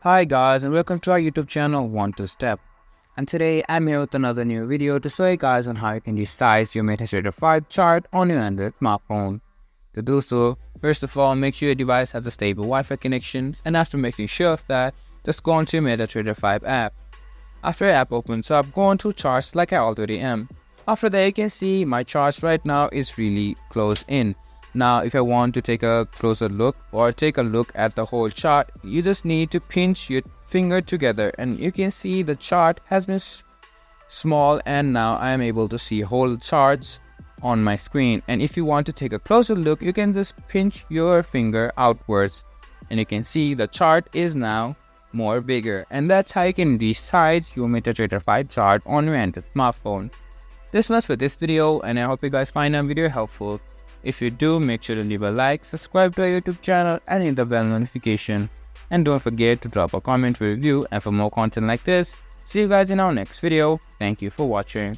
Hi guys and welcome to our YouTube channel One to Step, and today I'm here with another new video to show you guys on how you can resize your MetaTrader 5 chart on your Android smartphone. To do so, first of all, make sure your device has a stable Wi-Fi connection, and after making sure of that, just go onto your MetaTrader 5 app. After your app opens up, go onto charts like I already am. After that, you can see my charts right now is really close in. Now if I want to take a closer look or take a look at the whole chart, you just need to pinch your finger together and you can see the chart has been small, and now I am able to see whole charts on my screen. And if you want to take a closer look, you can just pinch your finger outwards and you can see the chart is now more bigger. And that's how you can resize your MetaTrader 5 chart on your Android smartphone. This was for this video, and I hope you guys find our video helpful. If you do, make sure to leave a like, subscribe to our YouTube channel and hit the bell notification. And don't forget to drop a comment, review, and for more content like this, see you guys in our next video. Thank you for watching.